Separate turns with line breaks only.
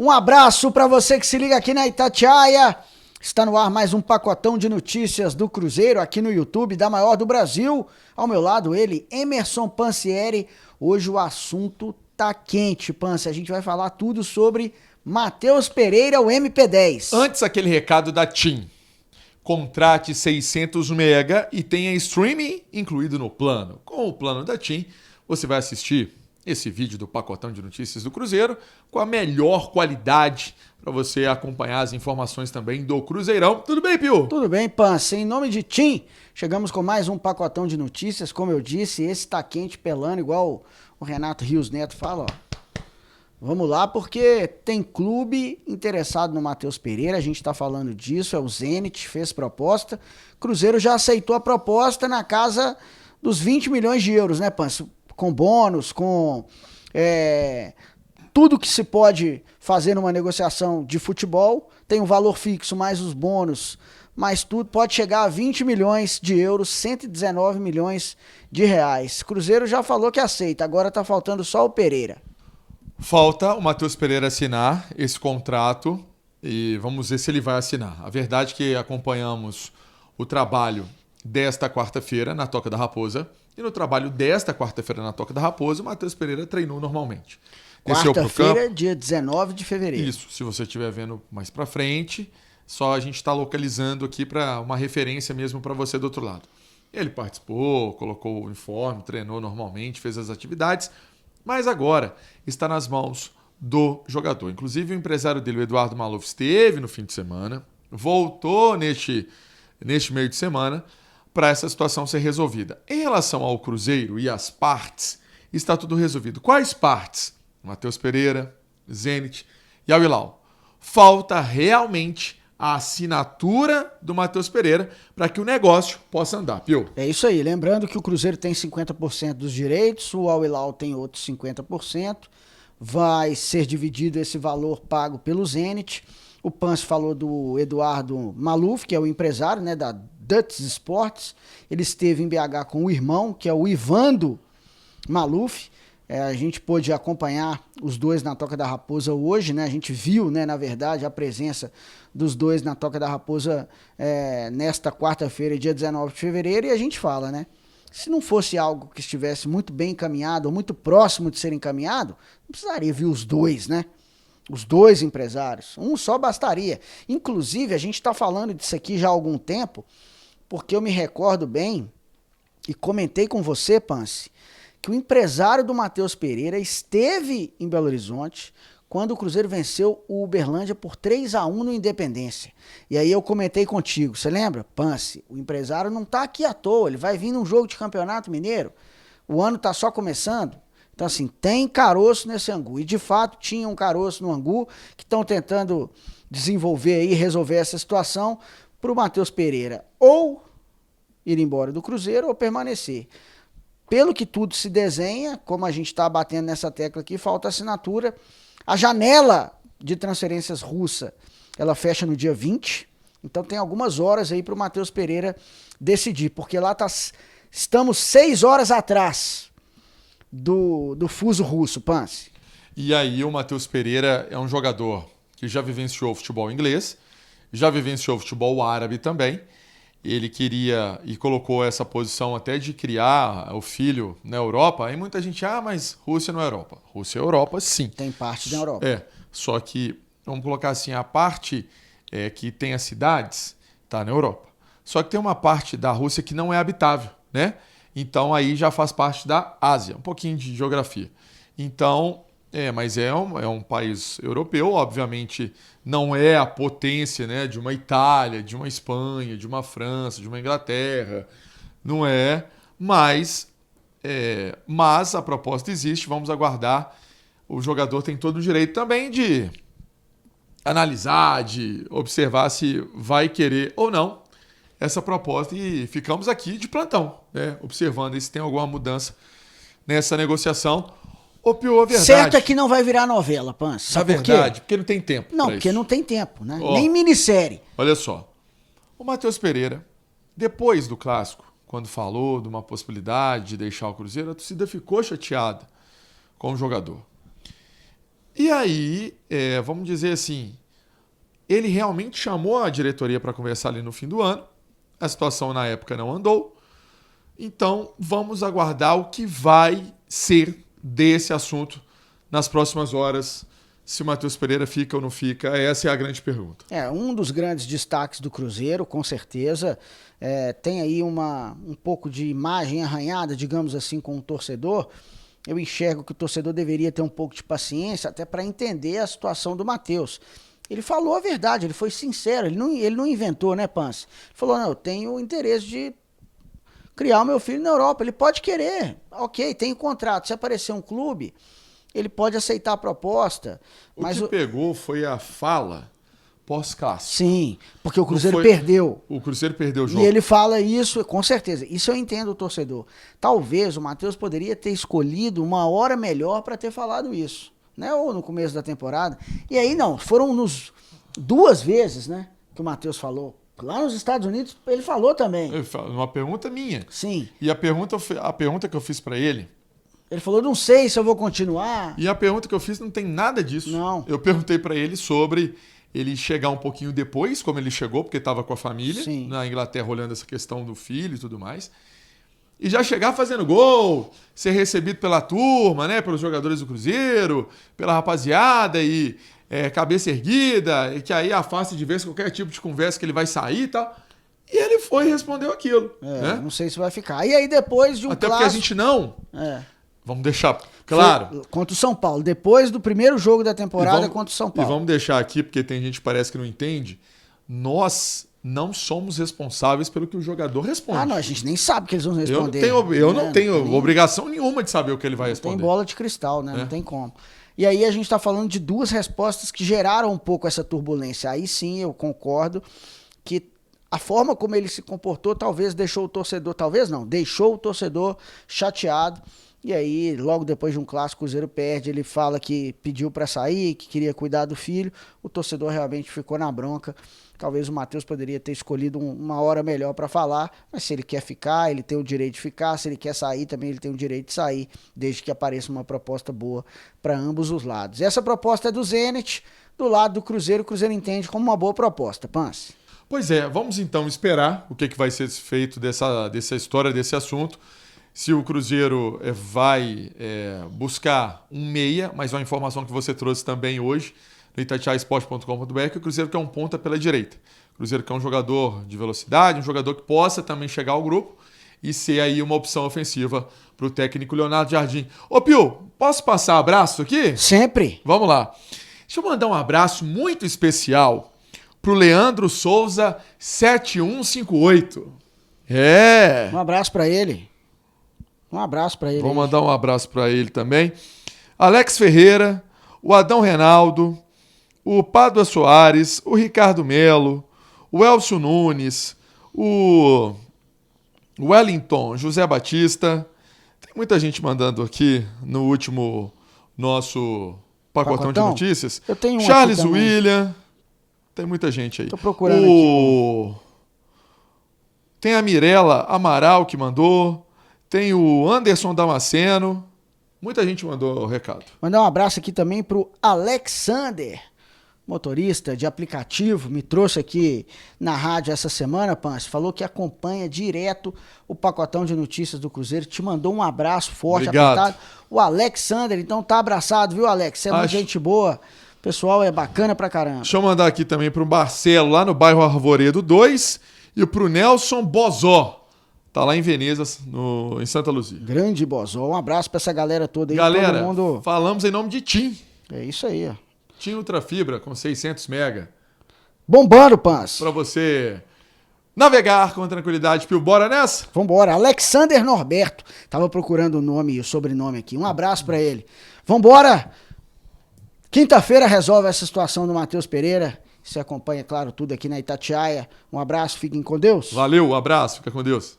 Um abraço para você que se liga aqui na Itatiaia. Está no ar mais um pacotão de notícias do Cruzeiro aqui no YouTube, da maior do Brasil. Ao meu lado ele, Emerson Pansieri. Hoje o assunto tá quente, Pansi. A gente vai falar tudo sobre Matheus Pereira, o MP10.
Antes aquele recado da TIM. Contrate 600 mega e tenha streaming incluído no plano. Com o plano da TIM, você vai assistir esse vídeo do pacotão de notícias do Cruzeiro com a melhor qualidade para você acompanhar as informações também do Cruzeirão. Tudo bem, Pio?
Tudo bem, Pansi. Em nome de TIM, chegamos com mais um pacotão de notícias. Como eu disse, esse tá quente pelando, igual o Renato Rios Neto fala, ó. Vamos lá, porque tem clube interessado no Matheus Pereira, a gente tá falando disso, é o Zenit, fez proposta. Cruzeiro já aceitou a proposta na casa dos 20 milhões de euros, né, Pansi? Com bônus, com tudo que se pode fazer numa negociação de futebol, tem um valor fixo, mais os bônus, mais tudo, pode chegar a 20 milhões de euros, 119 milhões de reais. Cruzeiro já falou que aceita, agora tá faltando só o Pereira.
Falta o Matheus Pereira assinar esse contrato e vamos ver se ele vai assinar. A verdade é que acompanhamos o trabalho desta quarta-feira na Toca da Raposa e no trabalho desta quarta-feira na Toca da Raposa o Matheus Pereira treinou normalmente.
Quarta-feira, dia 19 de fevereiro.
Isso, se você estiver vendo mais para frente, só a gente está localizando aqui para uma referência mesmo para você do outro lado. Ele participou, colocou o uniforme, treinou normalmente, fez as atividades, mas agora está nas mãos do jogador. Inclusive o empresário dele, o Eduardo Maluf, esteve no fim de semana, voltou neste meio de semana para essa situação ser resolvida. Em relação ao Cruzeiro e às partes, está tudo resolvido. Quais partes? Matheus Pereira, Zenit e Al Hilal. Falta realmente a assinatura do Matheus Pereira para que o negócio possa andar, Pio.
É isso aí, lembrando que o Cruzeiro tem 50% dos direitos, o Al Hilal tem outros 50%, vai ser dividido esse valor pago pelo Zenit. O Pansi falou do Eduardo Maluf, que é o empresário, né, da Dutch Sports. Ele esteve em BH com o irmão, que é o Ivando Maluf. A gente pôde acompanhar os dois na Toca da Raposa hoje, né? A gente viu, né, na verdade, a presença dos dois na Toca da Raposa nesta quarta-feira, dia 19 de fevereiro, e a gente fala, né? Se não fosse algo que estivesse muito bem encaminhado, ou muito próximo de ser encaminhado, não precisaria vir os dois, né? Os dois empresários. Um só bastaria. Inclusive, a gente está falando disso aqui já há algum tempo, porque eu me recordo bem, e comentei com você, Pansi, que o empresário do Matheus Pereira esteve em Belo Horizonte quando o Cruzeiro venceu o Uberlândia por 3-1 no Independência. E aí eu comentei contigo, você lembra? Pansi, o empresário não tá aqui à toa, ele vai vir num jogo de campeonato mineiro, o ano tá só começando. Então assim, tem caroço nesse angu, e de fato tinha um caroço no angu, que estão tentando desenvolver aí, resolver essa situação para o Matheus Pereira ou ir embora do Cruzeiro ou permanecer. Pelo que tudo se desenha, como a gente está batendo nessa tecla aqui, falta assinatura. A janela de transferências russa, ela fecha no dia 20, então tem algumas horas aí para o Matheus Pereira decidir, porque lá estamos 6 horas atrás do fuso russo, Pansi.
E aí o Matheus Pereira é um jogador que já vivenciou futebol inglês, já vivenciou futebol árabe também. Ele queria e colocou essa posição até de criar o filho na Europa. Aí muita gente, mas Rússia não é Europa. Rússia é Europa, sim.
Tem parte da Europa.
Só que, vamos colocar assim, a parte que tem as cidades está na Europa. Só que tem uma parte da Rússia que não é habitável, né? Então aí já faz parte da Ásia, um pouquinho de geografia. Então, mas é um país europeu, obviamente não é a potência, né, de uma Itália, de uma Espanha, de uma França, de uma Inglaterra, não é, mas a proposta existe, vamos aguardar. O jogador tem todo o direito também de analisar, de observar se vai querer ou não essa proposta e ficamos aqui de plantão, né, observando se tem alguma mudança nessa negociação. Ô, Pio, a verdade...
Certo é que não vai virar novela, Pansi.
Sabe por quê? Porque não tem tempo.
Não, porque não tem tempo, né? Nem minissérie.
Olha só. O Matheus Pereira, depois do clássico, quando falou de uma possibilidade de deixar o Cruzeiro, a torcida ficou chateada com o jogador. E aí, vamos dizer assim, ele realmente chamou a diretoria para conversar ali no fim do ano. A situação na época não andou. Então, vamos aguardar o que vai ser desse assunto nas próximas horas. Se o Matheus Pereira fica ou não fica, essa é a grande pergunta.
Um dos grandes destaques do Cruzeiro, com certeza, tem aí um pouco de imagem arranhada, digamos assim, com o torcedor. Eu enxergo que o torcedor deveria ter um pouco de paciência até para entender a situação do Matheus. Ele falou a verdade, ele foi sincero, ele não inventou, né, Pans? Ele falou, não, eu tenho interesse de criar o meu filho na Europa, ele pode querer, ok, tem contrato, se aparecer um clube, ele pode aceitar a proposta.
O que pegou foi a fala pós-clássico.
Sim, porque o Cruzeiro perdeu.
O Cruzeiro perdeu o jogo.
E ele fala isso, com certeza, isso eu entendo o torcedor. Talvez o Matheus poderia ter escolhido uma hora melhor para ter falado isso, né? Ou no começo da temporada. E aí não, foram duas vezes, né, que o Matheus falou. Lá nos Estados Unidos ele falou também.
Uma pergunta minha.
Sim.
E a pergunta que eu fiz para ele...
Ele falou, não sei se eu vou continuar.
E a pergunta que eu fiz não tem nada disso.
Não.
Eu perguntei para ele sobre ele chegar um pouquinho depois, como ele chegou, porque estava com a família,
sim,
na Inglaterra, olhando essa questão do filho e tudo mais. E já chegar fazendo gol, ser recebido pela turma, né, pelos jogadores do Cruzeiro, pela rapaziada e cabeça erguida, e que aí afasta de vez qualquer tipo de conversa que ele vai sair e tal. E ele foi e respondeu aquilo. Né?
Não sei se vai ficar. E aí depois de um
Até
clássico...
porque a gente não... Vamos deixar claro.
Foi contra o São Paulo. Depois do primeiro jogo da temporada contra o São Paulo.
E vamos deixar aqui, porque tem gente que parece que não entende. Nós não somos responsáveis pelo que o jogador responde.
Não, a gente nem sabe o que eles vão responder.
Eu não tenho obrigação nenhuma de saber o que ele vai responder.
Tem bola de cristal, né? Não tem como. E aí a gente está falando de duas respostas que geraram um pouco essa turbulência. Aí sim eu concordo que a forma como ele se comportou talvez deixou o torcedor... Talvez não, deixou o torcedor chateado. E aí, logo depois de um clássico, o Cruzeiro perde, ele fala que pediu para sair, que queria cuidar do filho. O torcedor realmente ficou na bronca. Talvez o Matheus poderia ter escolhido uma hora melhor para falar, mas se ele quer ficar, ele tem o direito de ficar. Se ele quer sair, também ele tem o direito de sair, desde que apareça uma proposta boa para ambos os lados. Essa proposta é do Zenit, do lado do Cruzeiro, o Cruzeiro entende como uma boa proposta. Pance.
Pois é, vamos então esperar o que vai ser feito dessa história, desse assunto. Se o Cruzeiro vai buscar um meia, mas uma informação que você trouxe também hoje no itatiaisport.com.br, que o Cruzeiro quer um ponta pela direita. O Cruzeiro quer um jogador de velocidade, um jogador que possa também chegar ao grupo e ser aí uma opção ofensiva para o técnico Leonardo Jardim. Ô Pio, posso passar abraço aqui?
Sempre.
Vamos lá. Deixa eu mandar um abraço muito especial para o Leandro Souza 7158.
Um abraço para ele. Um abraço para ele.
Vou mandar um abraço para ele também. Alex Ferreira, o Adão Reinaldo, o Pádua Soares, o Ricardo Melo, o Elcio Nunes, o Wellington José Batista. Tem muita gente mandando aqui no último nosso pacotão de notícias.
Eu tenho
Charles William. Tem muita gente aí.
Tô procurando aqui.
Tem a Mirella Amaral que mandou. Tem o Anderson Damasceno. Muita gente mandou o recado.
Mandar um abraço aqui também pro Alexander, motorista de aplicativo. Me trouxe aqui na rádio essa semana, Pans. Falou que acompanha direto o pacotão de notícias do Cruzeiro. Te mandou um abraço forte, apertado. O Alexander, então tá abraçado, viu, Alex? Você é uma gente boa. O pessoal é bacana pra caramba.
Deixa eu mandar aqui também pro Marcelo, lá no bairro Arvoredo 2. E pro Nelson Bozó. Tá lá em Veneza, em Santa Luzia.
Grande Bozó. Um abraço pra essa galera toda aí.
Galera,
todo mundo...
falamos em nome de TIM.
É isso aí, ó.
TIM Ultra Fibra com 600 mega.
Bombando, Pans.
Pra você navegar com tranquilidade. Pio, bora nessa?
Vambora. Alexander Norberto. Tava procurando o nome e o sobrenome aqui. Um abraço pra ele. Vambora. Quinta-feira resolve essa situação do Matheus Pereira. Você acompanha, claro, tudo aqui na Itatiaia. Um abraço, fiquem com Deus.
Valeu, abraço, fica com Deus.